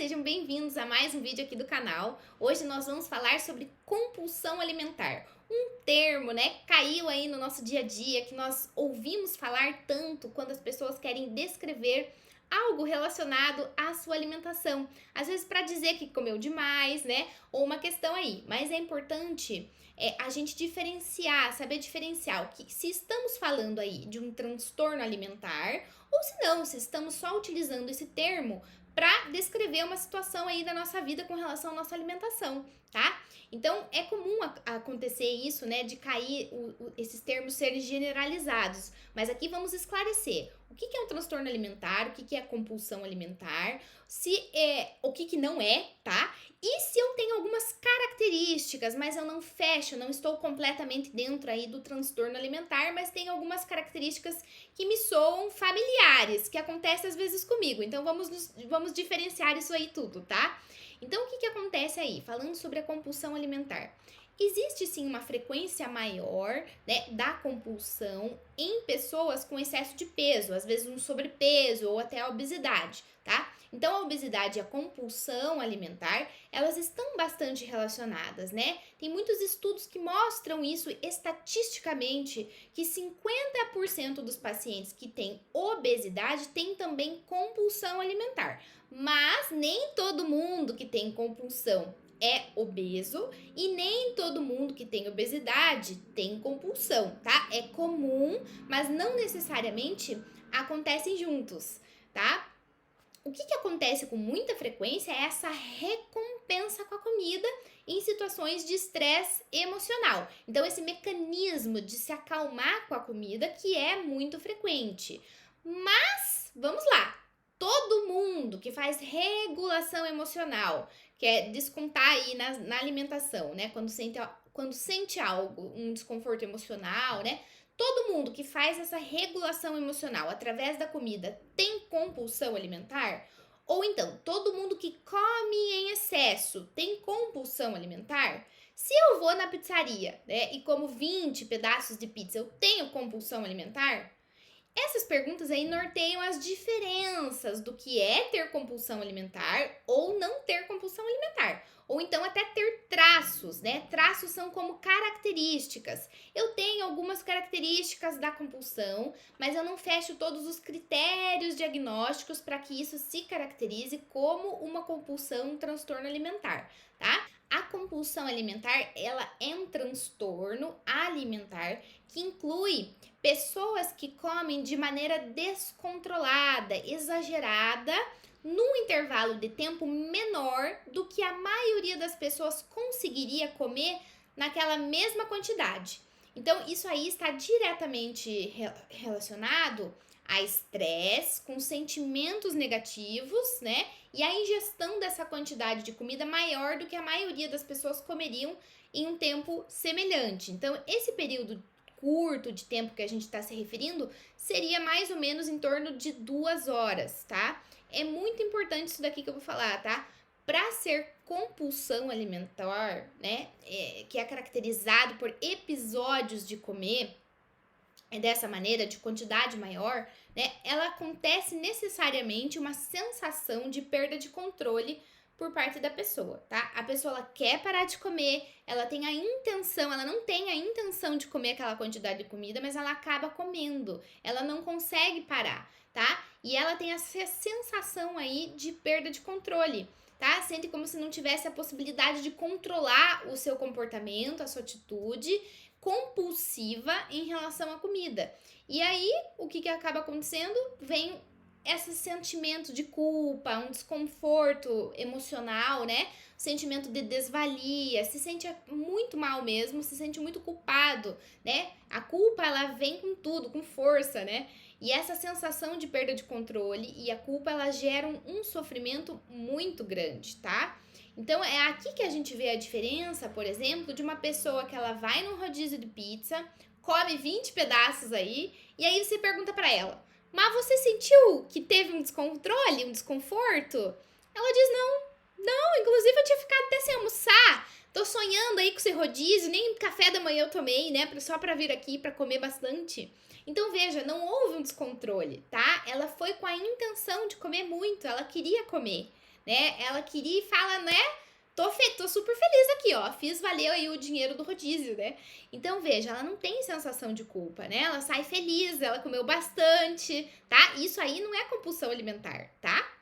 Sejam bem-vindos a mais um vídeo aqui do canal. Hoje nós vamos falar sobre compulsão alimentar. Um termo, né, caiu aí no nosso dia a dia, que nós ouvimos falar tanto quando as pessoas querem descrever algo relacionado à sua alimentação. Às vezes para dizer que comeu demais, né, ou uma questão aí. Mas é importante a gente diferenciar, saber diferenciar o que se estamos falando aí de um transtorno alimentar ou se não, se estamos só utilizando esse termo para descrever uma situação aí da nossa vida com relação à nossa alimentação, tá? Então, é comum acontecer isso, né, de cair esses termos serem generalizados, mas aqui vamos esclarecer o que é um transtorno alimentar, o que é compulsão alimentar, se é o que não é, tá? E se eu tenho algumas características, mas eu não fecho, não estou completamente dentro aí do transtorno alimentar, mas tem algumas características que me soam familiares, que acontecem às vezes comigo. Então vamos diferenciar isso aí tudo, tá? Então o que acontece aí? Falando sobre a compulsão alimentar. Existe sim uma frequência maior, né, da compulsão em pessoas com excesso de peso, às vezes um sobrepeso ou até a obesidade, tá? Então a obesidade e a compulsão alimentar, elas estão bastante relacionadas, né? Tem muitos estudos que mostram isso estatisticamente, que 50% dos pacientes que têm obesidade têm também compulsão alimentar. Mas nem todo mundo que tem compulsão é obeso e nem todo mundo que tem obesidade tem compulsão, tá? É comum, mas não necessariamente acontecem juntos, tá? O que acontece com muita frequência é essa recompensa com a comida em situações de estresse emocional. Então, esse mecanismo de se acalmar com a comida que é muito frequente. Mas, vamos lá, todo mundo que faz regulação emocional, que é descontar aí na alimentação, né? Quando sente algo, um desconforto emocional, né? Todo mundo que faz essa regulação emocional através da comida tem compulsão alimentar? Ou então, todo mundo que come em excesso tem compulsão alimentar? Se eu vou na pizzaria, né, e como 20 pedaços de pizza, eu tenho compulsão alimentar? Essas perguntas aí norteiam as diferenças do que é ter compulsão alimentar ou não ter compulsão alimentar. Ou então até ter traços, né? Traços são como características. Eu tenho algumas características da compulsão, mas eu não fecho todos os critérios diagnósticos para que isso se caracterize como uma compulsão, um transtorno alimentar, tá? A compulsão alimentar, ela é um transtorno alimentar que inclui pessoas que comem de maneira descontrolada, exagerada, num intervalo de tempo menor do que a maioria das pessoas conseguiria comer naquela mesma quantidade. Então, isso aí está diretamente relacionado a estresse, com sentimentos negativos, né? E a ingestão dessa quantidade de comida maior do que a maioria das pessoas comeriam em um tempo semelhante. Então, esse período curto de tempo que a gente está se referindo seria mais ou menos em torno de 2 horas, tá? É muito importante isso daqui que eu vou falar, tá? Para ser compulsão alimentar, né, que é caracterizado por episódios de comer dessa maneira, de quantidade maior, né, ela acontece necessariamente uma sensação de perda de controle por parte da pessoa, tá? A pessoa ela quer parar de comer, ela tem a intenção, ela não tem a intenção de comer aquela quantidade de comida, mas ela acaba comendo, ela não consegue parar, tá? E ela tem essa sensação aí de perda de controle, tá? Sente como se não tivesse a possibilidade de controlar o seu comportamento, a sua atitude compulsiva em relação à comida. E aí, o que acaba acontecendo? Vem esse sentimento de culpa, um desconforto emocional, né? Sentimento de desvalia, se sente muito mal mesmo, se sente muito culpado, né? A culpa, ela vem com tudo, com força, né? E essa sensação de perda de controle e a culpa, ela geram um sofrimento muito grande, tá? Então, é aqui que a gente vê a diferença, por exemplo, de uma pessoa que ela vai num rodízio de pizza, come 20 pedaços aí, e aí você pergunta pra ela, mas você sentiu que teve um descontrole, um desconforto? Ela diz, não, inclusive eu tinha ficado até sem almoçar, tô sonhando aí com esse rodízio, nem café da manhã eu tomei, né, só pra vir aqui pra comer bastante. Então, veja, não houve um descontrole, tá? Ela foi com a intenção de comer muito, ela queria comer. né? Ela queria e fala, né? Tô super feliz aqui, ó. Fiz valer aí o dinheiro do rodízio, né? Então, veja, ela não tem sensação de culpa, né? Ela sai feliz, ela comeu bastante, tá? Isso aí não é compulsão alimentar, tá?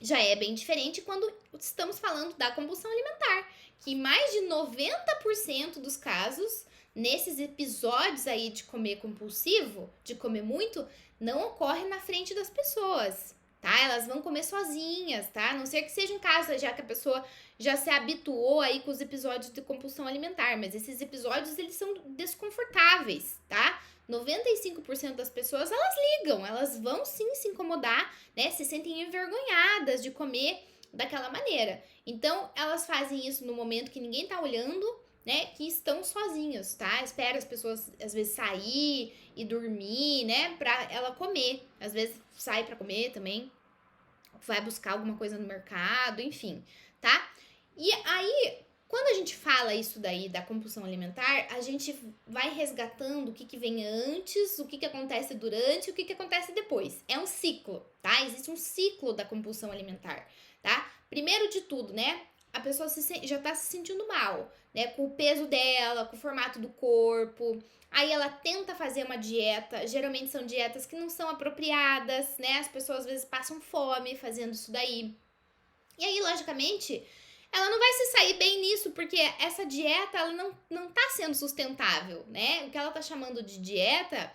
Já é bem diferente quando estamos falando da compulsão alimentar, que mais de 90% dos casos, nesses episódios aí de comer compulsivo, de comer muito, não ocorre na frente das pessoas, tá? Elas vão comer sozinhas, tá? A não ser que seja um caso já que a pessoa já se habituou aí com os episódios de compulsão alimentar, mas esses episódios eles são desconfortáveis, tá? 95% das pessoas, elas ligam, elas vão sim se incomodar, né? Se sentem envergonhadas de comer daquela maneira. Então, elas fazem isso no momento que ninguém tá olhando, né? Que estão sozinhos, tá? Espera as pessoas, às vezes, sair e dormir, né? Pra ela comer. Às vezes, sai pra comer também. Vai buscar alguma coisa no mercado, enfim, tá? E aí, quando a gente fala isso daí da compulsão alimentar, a gente vai resgatando o que vem antes, o que acontece durante e o que acontece depois. É um ciclo, tá? Existe um ciclo da compulsão alimentar, tá? Primeiro de tudo, né? A pessoa já tá se sentindo mal, né? Com o peso dela, com o formato do corpo. Aí ela tenta fazer uma dieta. Geralmente são dietas que não são apropriadas, né? As pessoas às vezes passam fome fazendo isso daí. E aí, logicamente, ela não vai se sair bem nisso, porque essa dieta, ela não tá sendo sustentável, né? O que ela tá chamando de dieta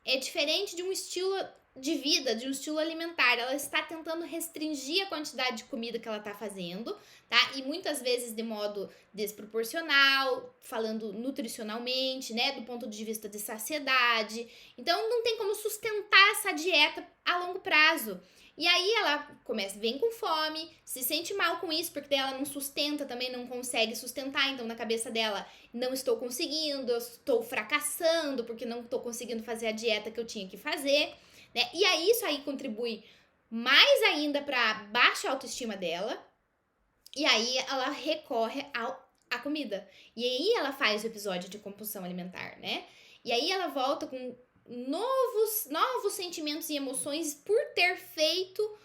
é diferente de um estilo de vida, de um estilo alimentar. Ela está tentando restringir a quantidade de comida que ela tá fazendo, tá? E muitas vezes de modo desproporcional, falando nutricionalmente, né? Do ponto de vista de saciedade. Então, não tem como sustentar essa dieta a longo prazo. E aí ela vem com fome, se sente mal com isso, porque daí ela não sustenta, também não consegue sustentar, então na cabeça dela, não estou conseguindo, eu estou fracassando, porque não estou conseguindo fazer a dieta que eu tinha que fazer, né? E aí isso aí contribui mais ainda para baixa autoestima dela, e aí ela recorre à comida. E aí ela faz o episódio de compulsão alimentar, né? E aí ela volta com novos sentimentos e emoções por ter feito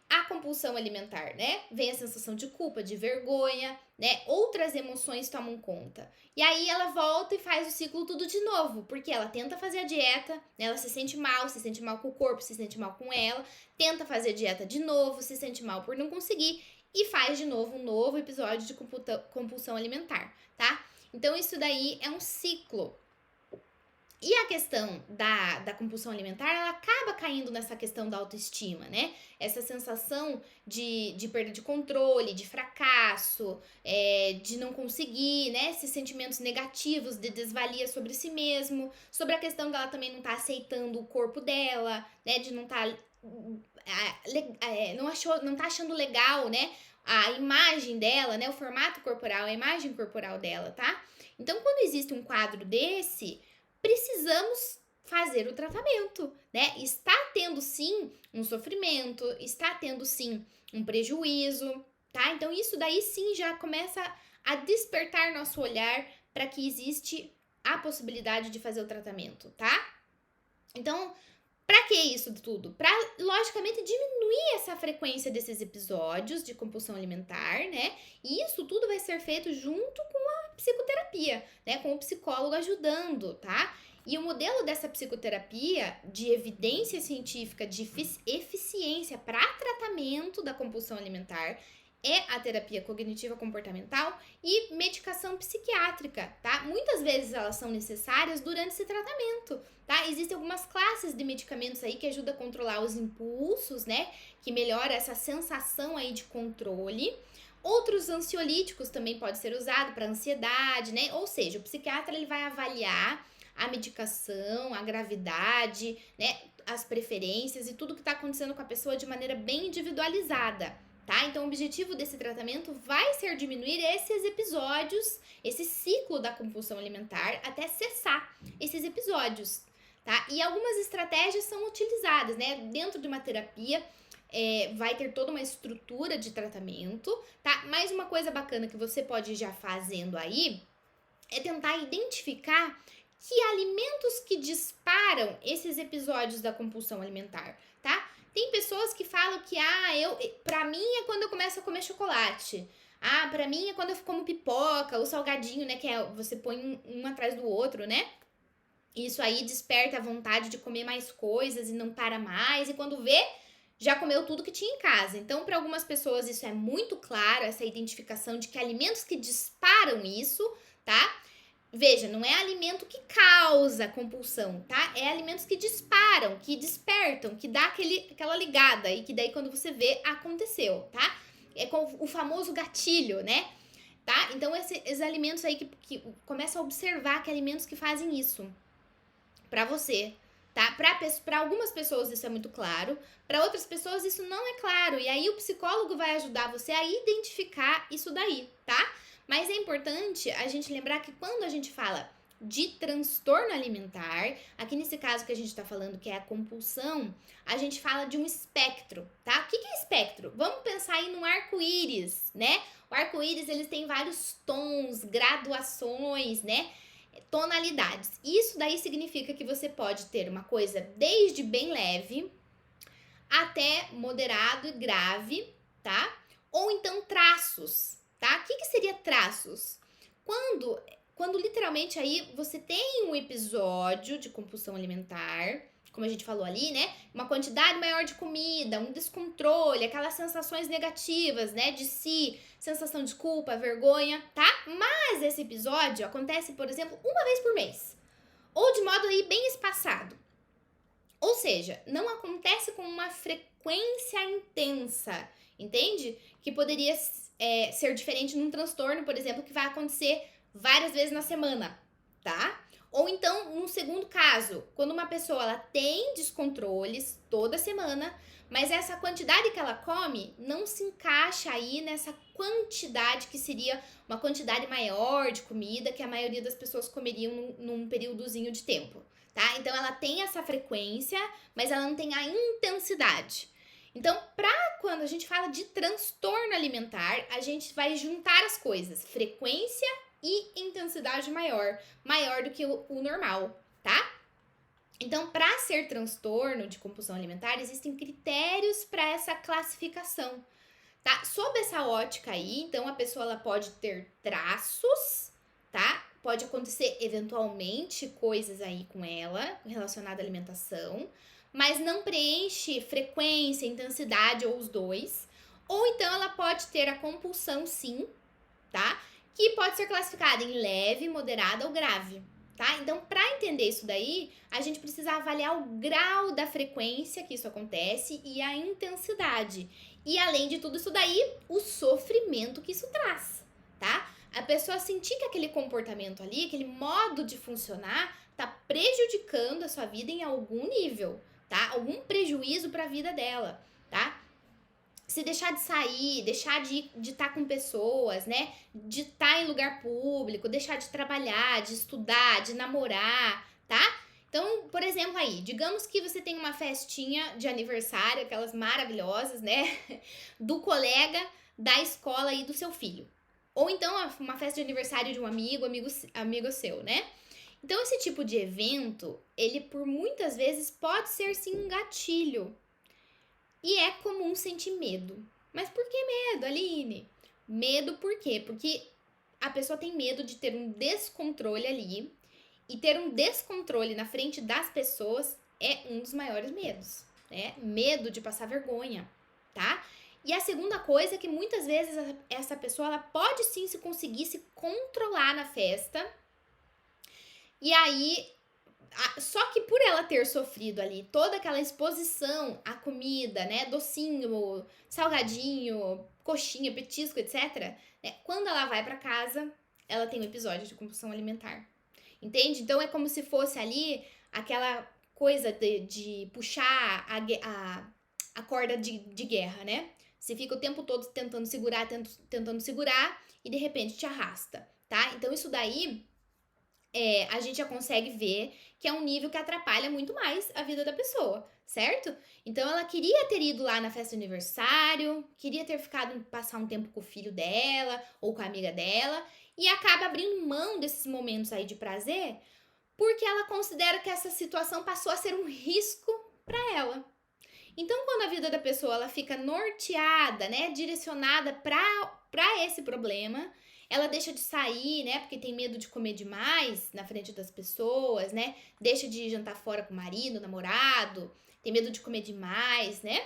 a compulsão alimentar, né? Vem a sensação de culpa, de vergonha, né? Outras emoções tomam conta. E aí ela volta e faz o ciclo tudo de novo, porque ela tenta fazer a dieta, né? Ela se sente mal com o corpo, se sente mal com ela, tenta fazer a dieta de novo, se sente mal por não conseguir e faz de novo um novo episódio de compulsão alimentar, tá? Então isso daí é um ciclo. E a questão da compulsão alimentar, ela acaba caindo nessa questão da autoestima, né? Essa sensação de perda de controle, de fracasso, de não conseguir, né? Esses sentimentos negativos de desvalia sobre si mesmo, sobre a questão dela também não estar aceitando o corpo dela, né? De não estar não tá achando legal, né? A imagem dela, né? O formato corporal, a imagem corporal dela, tá? Então, quando existe um quadro desse, precisamos fazer o tratamento, né? Está tendo sim um sofrimento, está tendo sim um prejuízo, tá? Então isso daí sim já começa a despertar nosso olhar para que existe a possibilidade de fazer o tratamento, tá? Então, para que isso tudo? Para, logicamente, diminuir essa frequência desses episódios de compulsão alimentar, né? E isso tudo vai ser feito junto com a psicoterapia, né? Com o psicólogo ajudando, tá? E o modelo dessa psicoterapia de evidência científica de eficiência para tratamento da compulsão alimentar é a terapia cognitiva comportamental e medicação psiquiátrica, tá? Muitas vezes elas são necessárias durante esse tratamento, tá? Existem algumas classes de medicamentos aí que ajudam a controlar os impulsos, né? Que melhora essa sensação aí de controle. Outros ansiolíticos também podem ser usados para ansiedade, né? Ou seja, o psiquiatra ele vai avaliar a medicação, a gravidade, né? As preferências e tudo que está acontecendo com a pessoa de maneira bem individualizada, tá? Então, o objetivo desse tratamento vai ser diminuir esses episódios, esse ciclo da compulsão alimentar, até cessar esses episódios, tá? E algumas estratégias são utilizadas, né? Dentro de uma terapia, vai ter toda uma estrutura de tratamento, tá? Mas uma coisa bacana que você pode ir já fazendo aí é tentar identificar que alimentos que disparam esses episódios da compulsão alimentar, tá? Tem pessoas que falam que, pra mim é quando eu começo a comer chocolate. Pra mim é quando eu como pipoca, o salgadinho, né, que é, você põe um atrás do outro, né? Isso aí desperta a vontade de comer mais coisas e não para mais. E quando vê, já comeu tudo que tinha em casa. Então, para algumas pessoas, isso é muito claro, essa identificação de que alimentos que disparam isso, tá? Veja, não é alimento que causa compulsão, tá? É alimentos que disparam, que despertam, que dá aquela ligada e que daí quando você vê, aconteceu, tá? É com o famoso gatilho, né? Tá? Então, esses alimentos aí que começa a observar que alimentos que fazem isso pra você, tá? Pra algumas pessoas isso é muito claro, pra outras pessoas isso não é claro. E aí o psicólogo vai ajudar você a identificar isso daí, tá? Mas é importante a gente lembrar que quando a gente fala de transtorno alimentar, aqui nesse caso que a gente tá falando que é a compulsão, a gente fala de um espectro, tá? O que é espectro? Vamos pensar aí no arco-íris, né? O arco-íris, eles têm vários tons, graduações, né? Tonalidades. Isso daí significa que você pode ter uma coisa desde bem leve até moderado e grave, tá? Ou então traços, tá? O que seria traços? Quando literalmente aí você tem um episódio de compulsão alimentar, como a gente falou ali, né? Uma quantidade maior de comida, um descontrole, aquelas sensações negativas, né? De si, sensação de culpa, vergonha, tá? Mas esse episódio acontece, por exemplo, uma vez por mês. Ou de modo aí bem espaçado. Ou seja, não acontece com uma frequência intensa, entende? Que poderia ser diferente num transtorno, por exemplo, que vai acontecer várias vezes na semana, tá? Ou então, num segundo caso, quando uma pessoa ela tem descontroles toda semana, mas essa quantidade que ela come não se encaixa aí nessa quantidade que seria uma quantidade maior de comida que a maioria das pessoas comeriam num períodozinho de tempo, tá? Então ela tem essa frequência, mas ela não tem a intensidade. Então, quando a gente fala de transtorno alimentar, a gente vai juntar as coisas, frequência e intensidade maior do que o normal, tá? Então, para ser transtorno de compulsão alimentar, existem critérios para essa classificação, tá? Sob essa ótica aí, então a pessoa ela pode ter traços, tá? Pode acontecer eventualmente coisas aí com ela relacionada à alimentação, mas não preenche frequência, intensidade ou os dois. Ou então ela pode ter a compulsão sim, tá? Que pode ser classificada em leve, moderada ou grave, tá? Então, para entender isso daí, a gente precisa avaliar o grau da frequência que isso acontece e a intensidade. E além de tudo isso daí, o sofrimento que isso traz, tá? A pessoa sentir que aquele comportamento ali, aquele modo de funcionar, tá prejudicando a sua vida em algum nível, tá? Algum prejuízo para a vida dela, tá? Se deixar de sair, deixar de estar com pessoas, né? De estar em lugar público, deixar de trabalhar, de estudar, de namorar, tá? Então, por exemplo aí, digamos que você tem uma festinha de aniversário, aquelas maravilhosas, né? Do colega da escola aí do seu filho. Ou então uma festa de aniversário de um amigo seu, né? Então, esse tipo de evento, ele por muitas vezes pode ser sim um gatilho. E é comum sentir medo. Mas por que medo, Aline? Medo por quê? Porque a pessoa tem medo de ter um descontrole ali. E ter um descontrole na frente das pessoas é um dos maiores medos, né? Medo de passar vergonha, tá? E a segunda coisa é que muitas vezes essa pessoa ela pode sim se conseguir se controlar na festa. E aí só que por ela ter sofrido ali toda aquela exposição à comida, né, docinho, salgadinho, coxinha, petisco, etc, né, quando ela vai pra casa, ela tem um episódio de compulsão alimentar. Entende? Então é como se fosse ali aquela coisa de puxar a corda de guerra, né? Você fica o tempo todo tentando segurar e de repente te arrasta, tá? Então isso daí a gente já consegue ver que é um nível que atrapalha muito mais a vida da pessoa, certo? Então ela queria ter ido lá na festa de aniversário, queria ter passar um tempo com o filho dela ou com a amiga dela e acaba abrindo mão desses momentos aí de prazer porque ela considera que essa situação passou a ser um risco para ela. Então, quando a vida da pessoa ela fica norteada, né, direcionada para esse problema, ela deixa de sair, né, porque tem medo de comer demais na frente das pessoas, né? Deixa de jantar fora com o marido, namorado, tem medo de comer demais, né?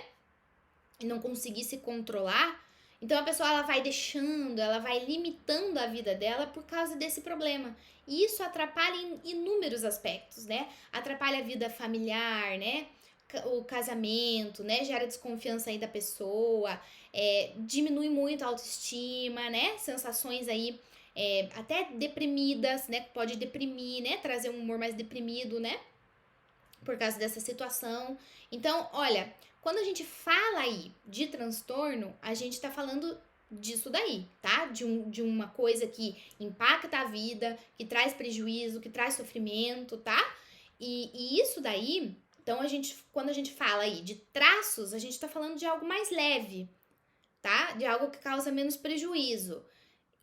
E não conseguir se controlar. Então a pessoa ela vai deixando, ela vai limitando a vida dela por causa desse problema. E isso atrapalha em inúmeros aspectos, né? Atrapalha a vida familiar, né? O casamento, né? Gera desconfiança aí da pessoa, diminui muito a autoestima, né? Sensações aí até deprimidas, né? Pode deprimir, né? Trazer um humor mais deprimido, né? Por causa dessa situação. Então, olha, quando a gente fala aí de transtorno, a gente tá falando disso daí, tá? De uma coisa que impacta a vida, que traz prejuízo, que traz sofrimento, tá? E isso daí, então quando a gente fala aí de traços, a gente tá falando de algo mais leve, tá? De algo que causa menos prejuízo.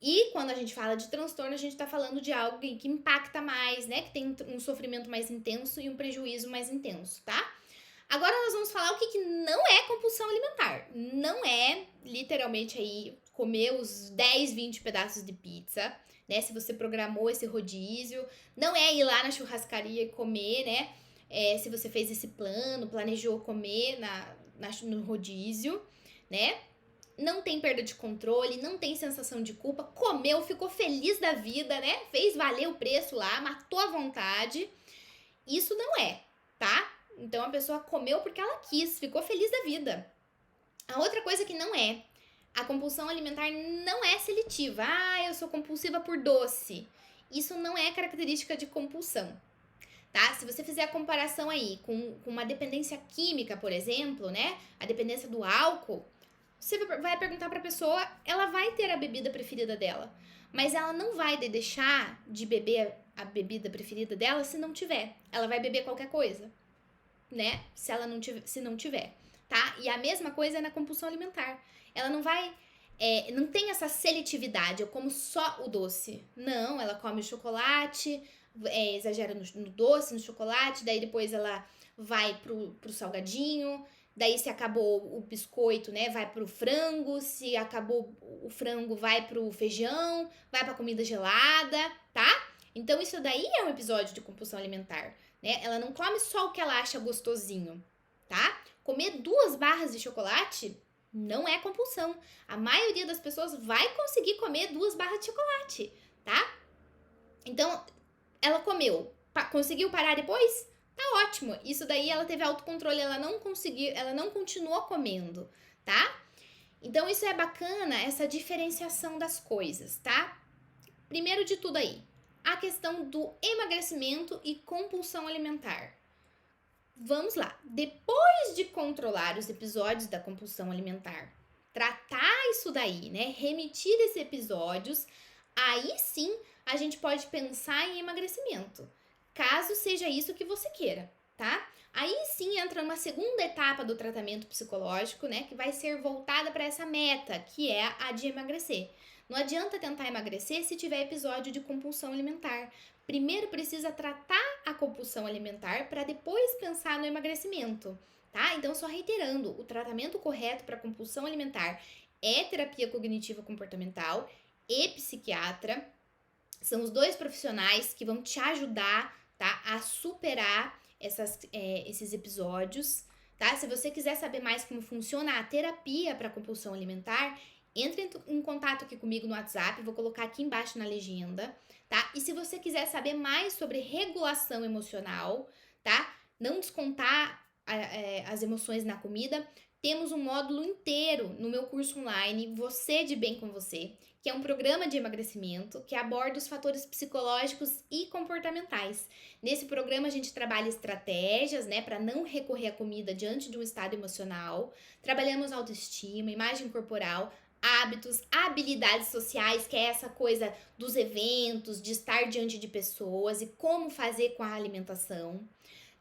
E quando a gente fala de transtorno, a gente tá falando de algo que impacta mais, né? Que tem um sofrimento mais intenso e um prejuízo mais intenso, tá? Agora nós vamos falar o que não é compulsão alimentar. Não é, literalmente, aí, comer os 10, 20 pedaços de pizza, né? Se você programou esse rodízio. Não é ir lá na churrascaria e comer, né? Se você fez esse plano, planejou comer no rodízio, né? Não tem perda de controle, não tem sensação de culpa, comeu, ficou feliz da vida, né? Fez valer o preço lá, matou a vontade. Isso não é, tá? Então a pessoa comeu porque ela quis, ficou feliz da vida. A outra coisa que não é, a compulsão alimentar não é seletiva. Ah, eu sou compulsiva por doce. Isso não é característica de compulsão, tá? Se você fizer a comparação aí com uma dependência química, por exemplo, né? A dependência do álcool, você vai perguntar pra pessoa, ela vai ter a bebida preferida dela, mas ela não vai deixar de beber a bebida preferida dela se não tiver. Ela vai beber qualquer coisa, né? Se não tiver, tá? E a mesma coisa é na compulsão alimentar. Ela não vai, não tem essa seletividade. Eu como só o doce. Não, ela come o chocolate, exagera no doce, no chocolate, daí depois ela vai pro salgadinho. Daí, se acabou o biscoito, né, vai pro frango. Se acabou o frango, vai pro feijão, vai pra comida gelada, tá? Então, isso daí é um episódio de compulsão alimentar, né? Ela não come só o que ela acha gostosinho, tá? Comer 2 barras de chocolate não é compulsão. A maioria das pessoas vai conseguir comer 2 barras de chocolate, tá? Então, ela comeu, conseguiu parar depois? Tá ótimo. Isso daí ela teve autocontrole, ela não continuou comendo, tá? Então isso é bacana, essa diferenciação das coisas, tá? Primeiro de tudo aí, a questão do emagrecimento e compulsão alimentar. Vamos lá. Depois de controlar os episódios da compulsão alimentar, tratar isso daí, né? Remitir esses episódios, aí sim a gente pode pensar em emagrecimento, caso seja isso que você queira, tá? Aí sim entra uma segunda etapa do tratamento psicológico, né, que vai ser voltada para essa meta, que é a de emagrecer. Não adianta tentar emagrecer se tiver episódio de compulsão alimentar. Primeiro precisa tratar a compulsão alimentar para depois pensar no emagrecimento, tá? Então, só reiterando, o tratamento correto para compulsão alimentar é terapia cognitiva comportamental e psiquiatra. São os 2 profissionais que vão te ajudar, tá, a superar esses episódios, tá? Se você quiser saber mais como funciona a terapia para compulsão alimentar, entre em contato aqui comigo no WhatsApp, vou colocar aqui embaixo na legenda, tá? E se você quiser saber mais sobre regulação emocional, tá? Não descontar as emoções na comida, temos um módulo inteiro no meu curso online, Você de Bem com Você, que é um programa de emagrecimento que aborda os fatores psicológicos e comportamentais. Nesse programa a gente trabalha estratégias, né, para não recorrer à comida diante de um estado emocional. Trabalhamos autoestima, imagem corporal, hábitos, habilidades sociais, que é essa coisa dos eventos, de estar diante de pessoas e como fazer com a alimentação,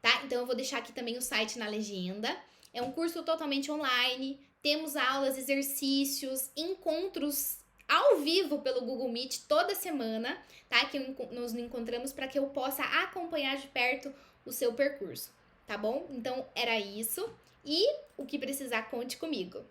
tá? Então eu vou deixar aqui também o site na legenda. É um curso totalmente online, temos aulas, exercícios, encontros ao vivo pelo Google Meet toda semana, tá? Que nos encontramos para que eu possa acompanhar de perto o seu percurso, tá bom? Então era isso. e o que precisar, conte comigo.